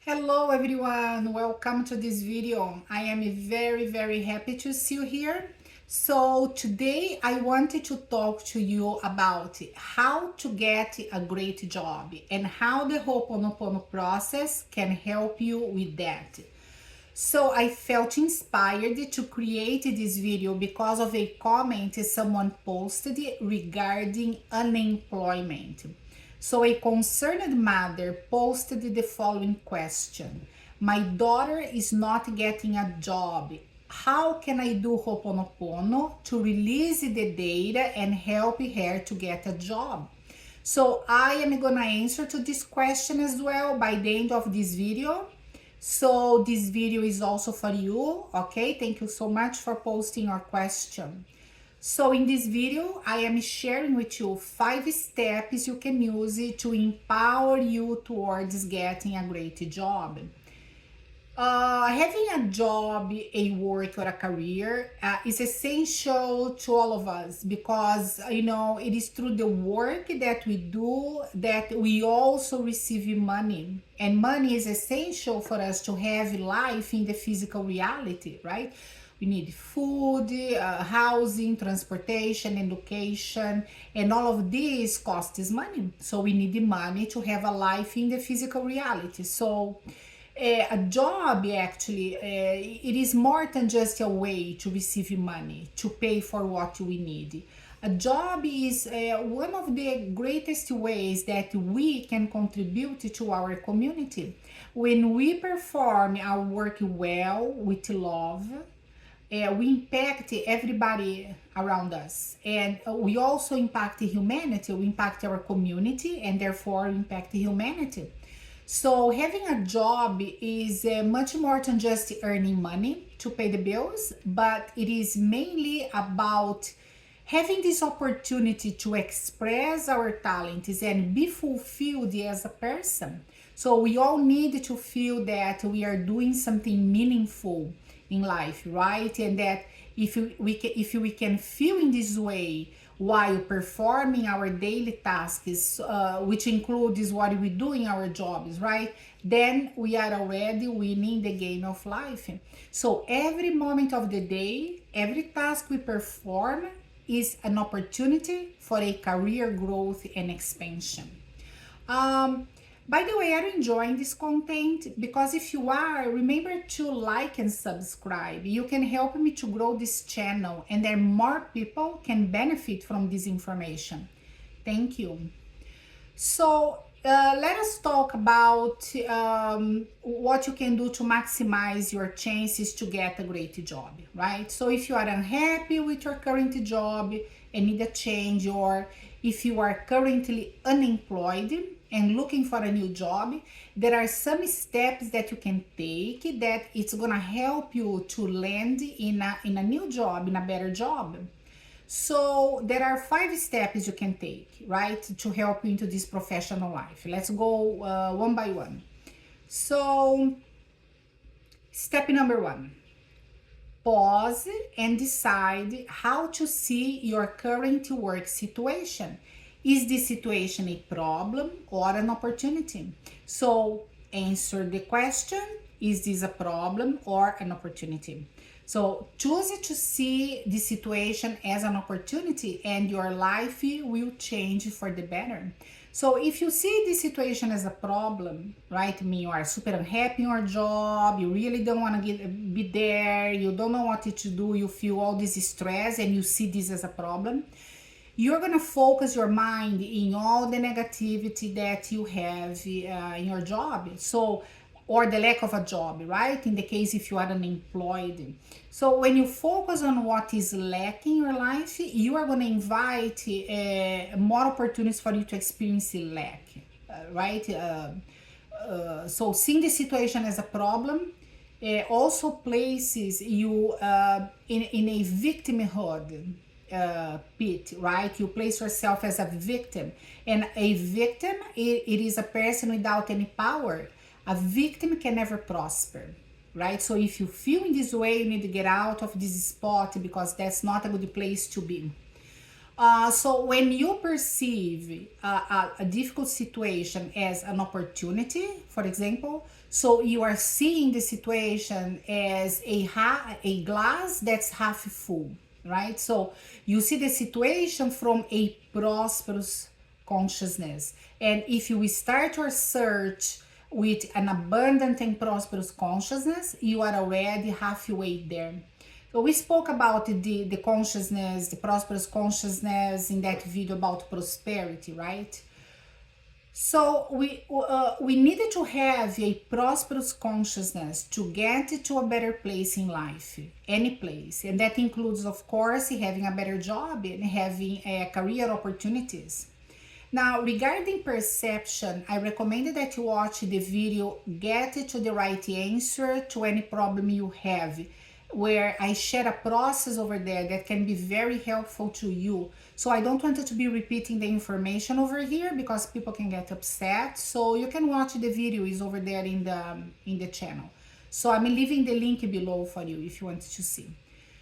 Hello everyone, welcome to this video. I am very happy to see you here. So today I wanted to talk to you about how to get a great job and how the Ho'oponopono process can help you with that. So I felt inspired to create this video because of a comment someone posted regarding unemployment. So a concerned mother posted the following question. My daughter is not getting a job. How can I do Ho'oponopono to release the data and help her to get a job? So I am gonna answer to this question as well by the end of this video. So this video is also for you, okay? Thank you so much for posting your question. So in this video, I am sharing with you 5 steps you can use to empower you towards getting a great job. Having a job, a work, or a career is essential to all of us because, it is through the work that we do that we also receive money. And money is essential for us to have life in the physical reality, right? We need food, housing, transportation, education, and all of this costs money. So we need the money to have a life in the physical reality. So a job actually it is more than just a way to receive money to pay for what we need. A job is one of the greatest ways that we can contribute to our community. When we perform our work well with love, we impact everybody around us, and we also impact humanity. We impact our community and therefore impact humanity. So having a job is much more than just earning money to pay the bills, but it is mainly about having this opportunity to express our talents and be fulfilled as a person. So we all need to feel that we are doing something meaningful in life, right? And that if we can feel in this way while performing our daily tasks, which includes what we do in our jobs, right? Then we are already winning the game of life. So every moment of the day, every task we perform is an opportunity for a career growth and expansion. By the way, are you enjoying this content? Because if you are, remember to like and subscribe. You can help me to grow this channel and then more people can benefit from this information. Thank you. So let us talk about what you can do to maximize your chances to get a great job, right? So if you are unhappy with your current job and need a change, or if you are currently unemployed and looking for a new job, there are some steps that you can take that it's gonna help you to land in a new job, in a better job. So there are 5 steps you can take, right, to help you into this professional life. Let's go one by one. So step number 1, pause and decide how to see your current work situation. Is this situation a problem or an opportunity? So answer the question, is this a problem or an opportunity? So choose to see the situation as an opportunity and your life will change for the better. So if you see the situation as a problem, right, I mean you are super unhappy in your job, you really don't want to be there, you don't know what to do, you feel all this stress and you see this as a problem, you're going to focus your mind in all the negativity that you have in your job. So, or the lack of a job, right? In the case if you are unemployed. So when you focus on what is lacking in your life, you are going to invite more opportunities for you to experience lack, right? So seeing the situation as a problem also places you in a victimhood pit, right? You place yourself as a victim, and a victim, it is a person without any power. A victim can never prosper, right? So if you feel in this way, you need to get out of this spot because that's not a good place to be. So when you perceive a difficult situation as an opportunity, for example, so you are seeing the situation as a glass that's half full, right? So you see the situation from a prosperous consciousness. And if you start your search with an abundant and prosperous consciousness, you are already halfway there. So we spoke about the consciousness, the prosperous consciousness in that video about prosperity, right? So we needed to have a prosperous consciousness to get to a better place in life, any place, and that includes, of course, having a better job and having career opportunities. Now, regarding perception, I recommend that you watch the video Get to the Right Answer to Any Problem You Have, where I share a process over there that can be very helpful to you. So I don't want to be repeating the information over here because people can get upset. So you can watch the video, is over there in the channel. So I'm leaving the link below for you if you want to see.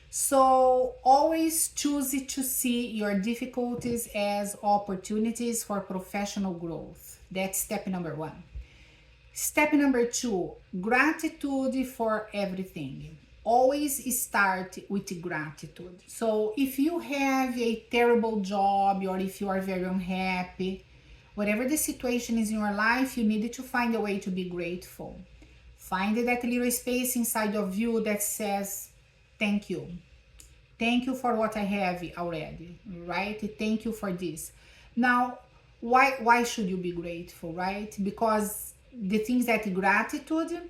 So always choose to see your difficulties as opportunities for professional growth. That's step number 1. Step number 2, gratitude for everything. Always start with gratitude. So if you have a terrible job or if you are very unhappy, whatever the situation is in your life, you need to find a way to be grateful. Find that little space inside of you that says, thank you. Thank you for what I have already, right? Thank you for this. Now, why should you be grateful, right? Because the things that gratitude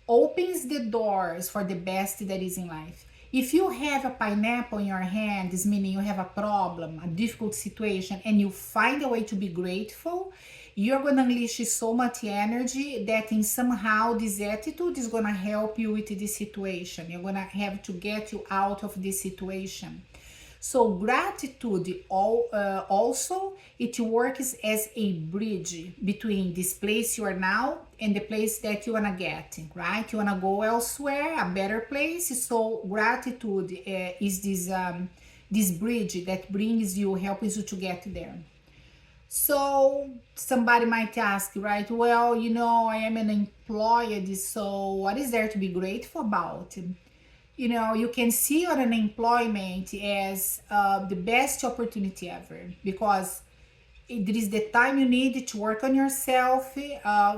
opens the doors for the best that is in life. If you have a pineapple in your hand, this meaning you have a problem, a difficult situation, and you find a way to be grateful, you're going to unleash so much energy that in somehow this attitude is going to help you with this situation. You're going to have to get you out of this situation. So gratitude also, it works as a bridge between this place you are now and the place that you want to get, right? You want to go elsewhere, a better place. So gratitude is this bridge that brings you, helps you to get there. So somebody might ask, right? Well, I am an employee, so what is there to be grateful about? You can see your unemployment as the best opportunity ever, because it is the time you need to work on yourself,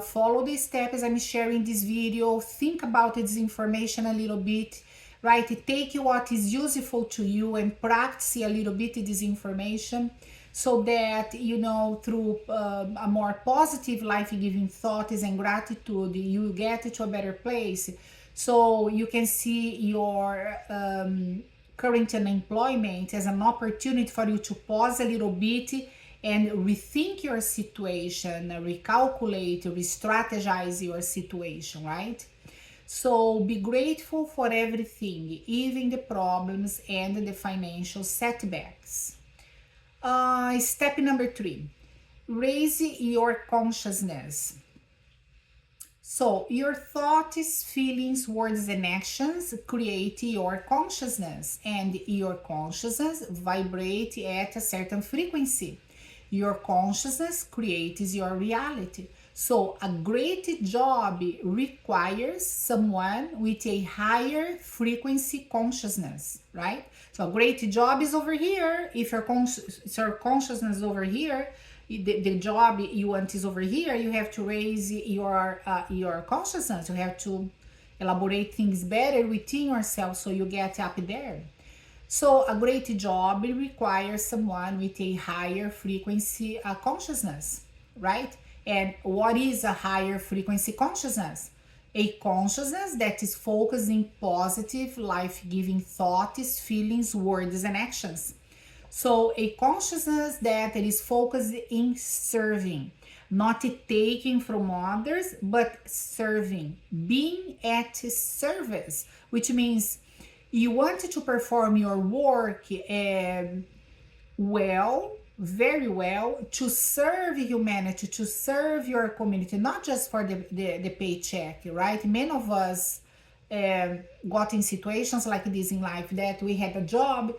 follow the steps I'm sharing this video, think about this information a little bit, right? Take what is useful to you and practice a little bit this information, so that, through a more positive life-giving thoughts and gratitude, you get to a better place. So you can see your current unemployment as an opportunity for you to pause a little bit and rethink your situation, recalculate, re-strategize your situation, right? So be grateful for everything, even the problems and the financial setbacks. Step number 3, raise your consciousness. So your thoughts, feelings, words, and actions create your consciousness, and your consciousness vibrates at a certain frequency. Your consciousness creates your reality. So a great job requires someone with a higher frequency consciousness, right? So a great job is over here. If your consciousness is over here, the job you want is over here, you have to raise your consciousness. You have to elaborate things better within yourself so you get up there. So a great job requires someone with a higher frequency consciousness, right? And what is a higher frequency consciousness? A consciousness that is focused in positive, life-giving thoughts, feelings, words, and actions. So a consciousness that is focused in serving, not taking from others, but serving, being at service, which means you want to perform your work well, very well, to serve humanity, to serve your community, not just for the paycheck, right? Many of us got in situations like this in life, that we had a job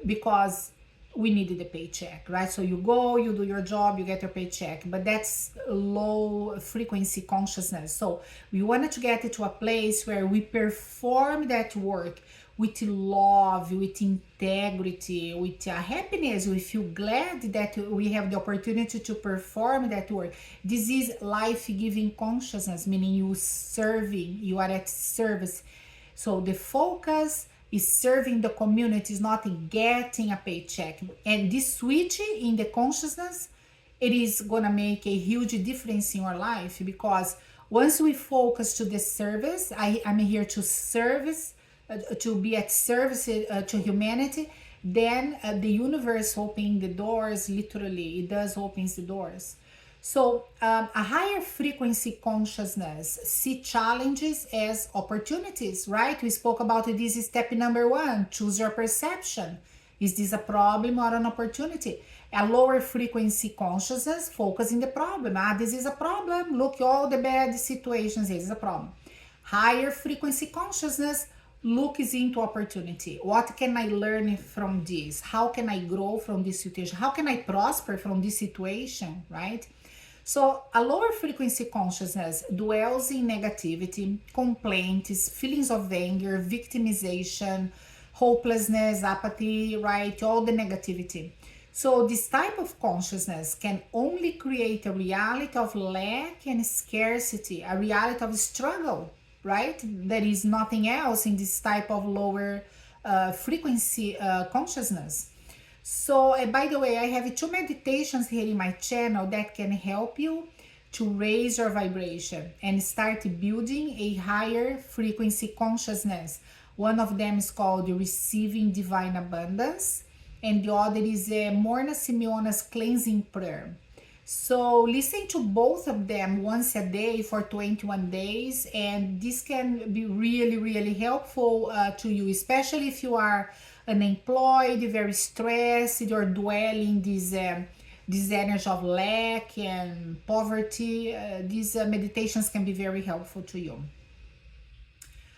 because we needed the paycheck, right? So you go, you do your job, you get your paycheck, but that's low frequency consciousness. So we wanted to get it to a place where we perform that work with love, with integrity, with happiness. We feel glad that we have the opportunity to perform that work. This is life-giving consciousness, meaning you serving, you are at service. So the focus is serving the community, is not getting a paycheck. And this switch in the consciousness, it is gonna make a huge difference in your life, because once we focus to the service, I'm here to service, to be at service to humanity, then the universe opening the doors, literally, it does opens the doors. So a higher frequency consciousness see challenges as opportunities, right? We spoke about this step number 1, choose your perception. Is this a problem or an opportunity? A lower frequency consciousness focus in the problem. This is a problem. Look, all the bad situations, this is a problem. Higher frequency consciousness looks into opportunity. What can I learn from this? How can I grow from this situation? How can I prosper from this situation, right? So a lower frequency consciousness dwells in negativity, complaints, feelings of anger, victimization, hopelessness, apathy, right? All the negativity. So this type of consciousness can only create a reality of lack and scarcity, a reality of struggle, right? There is nothing else in this type of lower frequency consciousness. So, by the way, I have 2 meditations here in my channel that can help you to raise your vibration and start building a higher frequency consciousness. One of them is called Receiving Divine Abundance, and the other is Morna Simeona's Cleansing Prayer. So listen to both of them once a day for 21 days, and this can be really, really helpful to you, especially if you are unemployed, very stressed, you're dwelling this energy of lack and poverty. These meditations can be very helpful to you.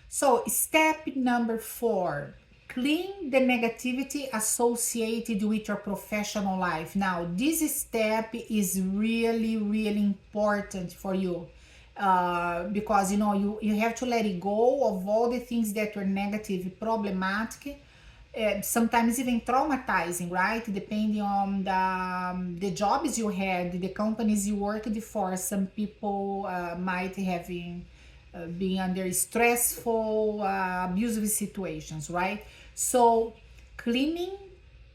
So step number 4, clean the negativity associated with your professional life. Now, this step is really, really important for you, because you have to let it go of all the things that are negative, problematic, sometimes even traumatizing, right? Depending on the jobs you had, the companies you worked for. Some people might have been under stressful, abusive situations, right? So cleaning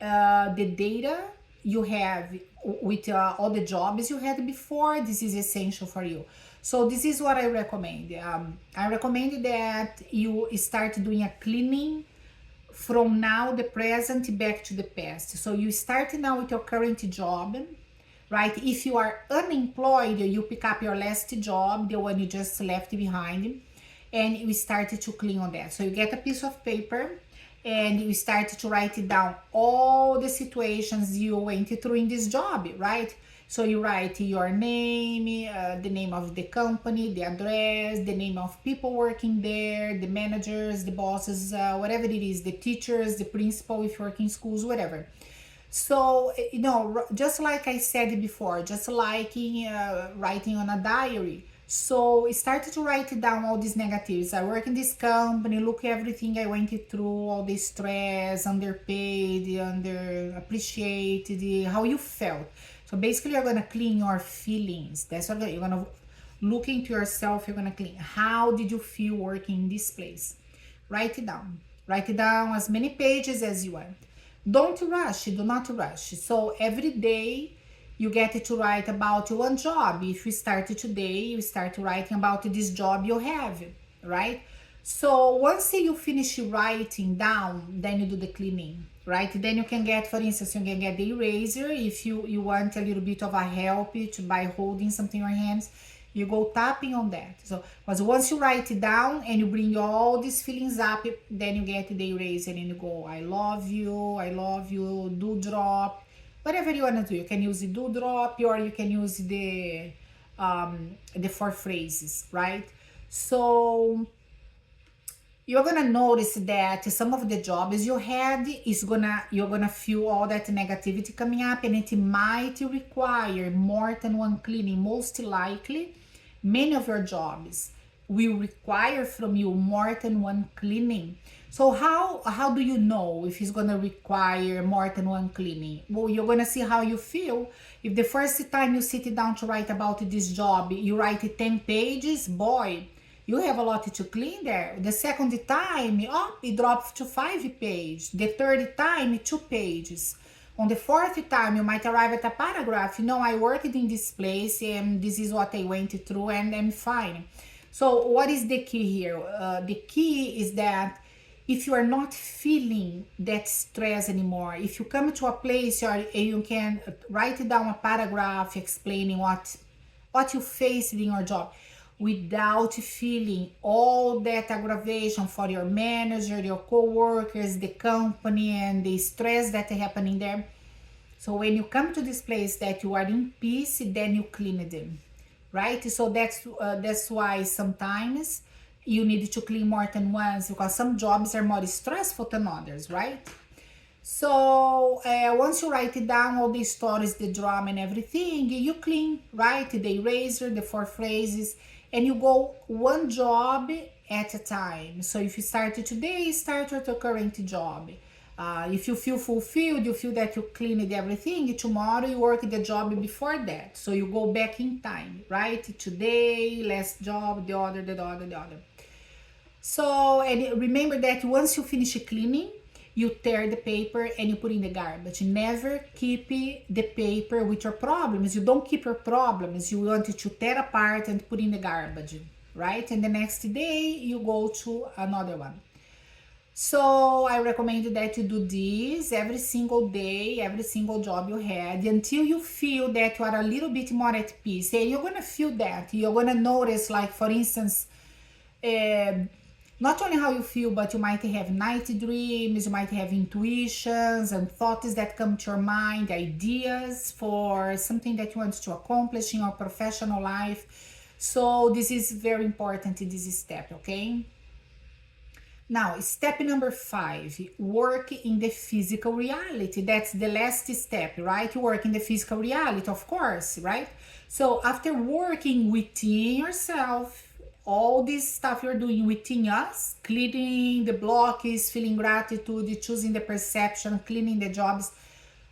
the data you have with all the jobs you had before, this is essential for you. So this is what I recommend. I recommend that you start doing a cleaning from now, the present, back to the past. So you start now with your current job, right? If you are unemployed, you pick up your last job, the one you just left behind, and you start to clean on that. So you get a piece of paper and you start to write down all the situations you went through in this job, right? So you write your name, the name of the company, the address, the name of people working there, the managers, the bosses, whatever it is, the teachers, the principal, if you work in schools, whatever. So, just like I said before, just like writing on a diary. So start to write down all these negatives. I work in this company, look everything I went through, all the stress, underpaid, underappreciated, how you felt. So basically you're gonna clean your feelings. That's what you're gonna look into yourself, you're gonna clean. How did you feel working in this place? Write it down. Write it down as many pages as you want. Don't rush, do not rush. So every day you get to write about one job. If you start today, you start writing about this job you have, right? So once you finish writing down, then you do the cleaning, right? Then you can get, for instance, you can get the eraser. If you want a little bit of a help by holding something in your hands, you go tapping on that. So because once you write it down and you bring all these feelings up, then you get the eraser and you go, I love you, do drop, whatever you want to do. You can use the do drop, or you can use the 4 phrases, right? So you're gonna notice that some of the jobs you had is gonna you're gonna feel all that negativity coming up, and it might require more than one cleaning. Most likely, many of your jobs will require from you more than one cleaning. So how do you know if it's gonna require more than one cleaning? Well, you're gonna see how you feel. If the first time you sit down to write about this job, you write 10 pages, boy, you have a lot to clean there. The second time, it drops to 5 pages. The third time, 2 pages. On the fourth time, you might arrive at a paragraph. I worked in this place and this is what I went through and I'm fine. So what is the key here? The key is that if you are not feeling that stress anymore, if you come to a place where you can write down a paragraph explaining what you faced in your job, without feeling all that aggravation for your manager, your co-workers, the company, and the stress that is happening there. So when you come to this place that you are in peace, then you clean them, right? So that's why sometimes you need to clean more than once, because some jobs are more stressful than others, right? So once you write it down, all the stories, the drama and everything, you clean, right? The eraser, the 4 phrases, and you go one job at a time. So if you started today, start with your current job. If you feel fulfilled, you feel that you cleaned everything, tomorrow you work the job before that. So you go back in time, right? Today, last job, the other. So, and remember that once you finish cleaning, you tear the paper and you put in the garbage. Never keep the paper with your problems. You don't keep your problems. You want to tear apart and put in the garbage, right? And the next day you go to another one. So I recommend that you do this every single day, every single job you had, until you feel that you are a little bit more at peace. And you're gonna feel that. You're gonna notice, like for instance, not only how you feel, but you might have night dreams, you might have intuitions and thoughts that come to your mind, ideas for something that you want to accomplish in your professional life. So this is very important, this step, okay? Now, step number 5, work in the physical reality. That's the last step, right? You work in the physical reality, of course, right? So after working within yourself, all this stuff you're doing within us, cleaning the blocks, feeling gratitude, choosing the perception, cleaning the jobs.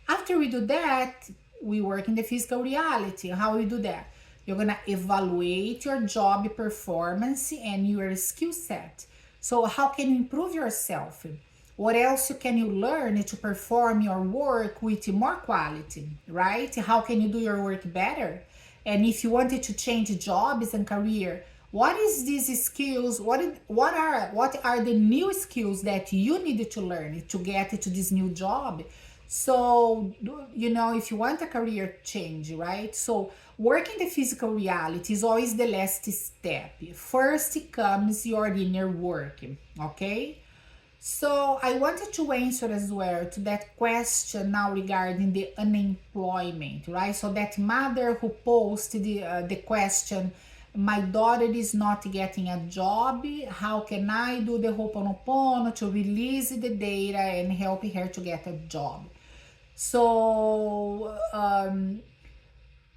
After we do that, we work in the physical reality. How we do that? You're gonna evaluate your job performance and your skill set. So how can you improve yourself? What else can you learn to perform your work with more quality, right? How can you do your work better? And if you wanted to change jobs and career, what is these skills? What are the new skills that you need to learn to get to this new job? So, if you want a career change, right? So working the physical reality is always the last step. First comes your inner work, okay? So I wanted to answer as well to that question now regarding the unemployment, right? So that mother who posted the question, my daughter is not getting a job. How can I do the oponopono to release the data and help her to get a job? So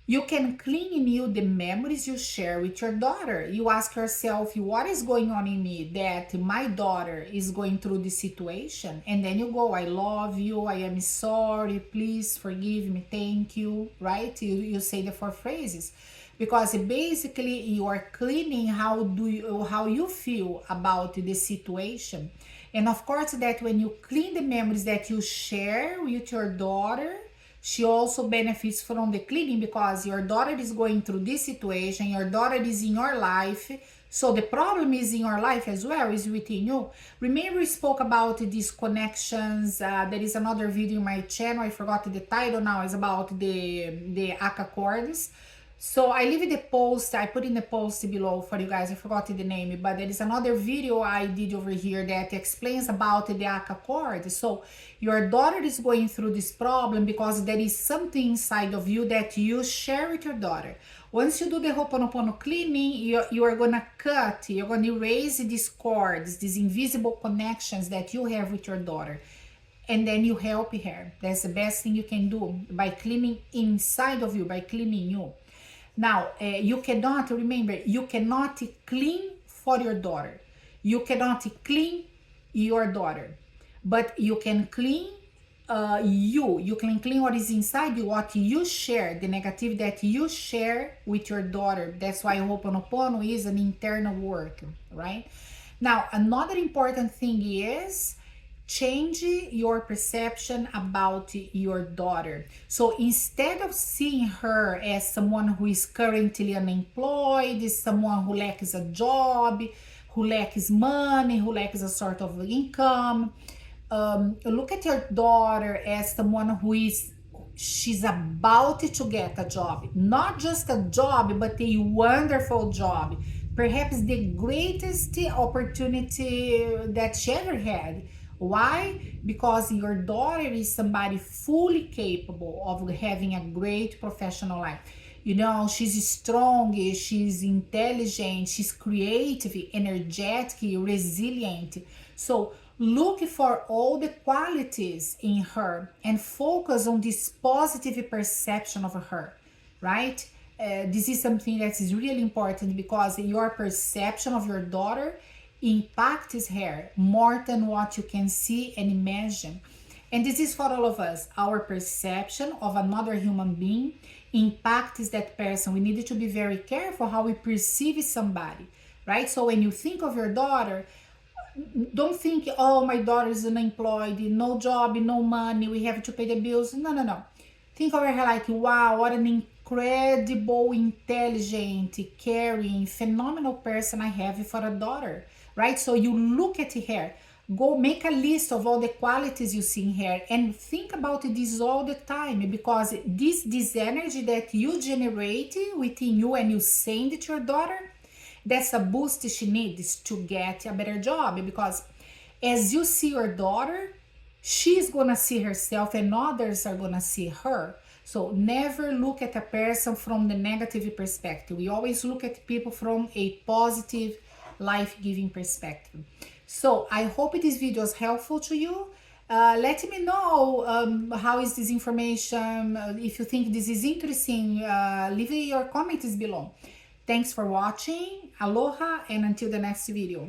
you can clean in you the memories you share with your daughter. You ask yourself, what is going on in me that my daughter is going through this situation? And then you go, I love you, I am sorry, please forgive me, thank you, right? You say the 4 phrases. Because basically you are cleaning how you feel about the situation. And of course that when you clean the memories that you share with your daughter, she also benefits from the cleaning, because your daughter is going through this situation, your daughter is in your life, so the problem is in your life as well, is within you. Remember we spoke about these connections. There is another video in my channel, I forgot the title now, is about the Aka cords. So I leave the post, I put in the post below for you guys, I forgot the name, but there is another video I did over here that explains about the Aka cord. So your daughter is going through this problem because there is something inside of you that you share with your daughter. Once you do the Ho'oponopono cleaning, you are gonna cut, you're gonna erase these cords, these invisible connections that you have with your daughter. And then you help her. That's the best thing you can do, by cleaning inside of you, by cleaning you. Now, you cannot, remember, you cannot clean for your daughter. You cannot clean your daughter, but you can clean you can clean what is inside you, what you share, the negative that you share with your daughter. That's why Ho'oponopono is an internal work, right? Now, another important thing is change your perception about your daughter. So instead of seeing her as someone who is currently unemployed, is someone who lacks a job, who lacks money, who lacks a sort of income, look at your daughter as someone she's about to get a job, not just a job, but a wonderful job, perhaps the greatest opportunity that she ever had. Why? Because your daughter is somebody fully capable of having a great professional life. You know, she's strong, she's intelligent, she's creative, energetic, resilient. So look for all the qualities in her and focus on this positive perception of her, right? This is something that is really important, because your perception of your daughter impacts her more than what you can see and imagine. And this is for all of us. Our perception of another human being impacts that person. We need to be very careful how we perceive somebody, right? So when you think of your daughter, don't think, oh, my daughter is unemployed, no job, no money, we have to pay the bills. No, no, no. Think of her like, wow, what an incredible, intelligent, caring, phenomenal person I have for a daughter, right? So you look at her, go make a list of all the qualities you see in her, and think about this all the time, because this energy that you generate within you and you send it to your daughter, that's a boost she needs to get a better job. Because as you see your daughter, she's gonna see herself and others are gonna see her. So never look at a person from the negative perspective. We always look at people from a positive, life-giving perspective. So I hope this video is helpful to you. Let me know how is this information. If you think this is interesting, leave your comments below. Thanks for watching. Aloha, and until the next video.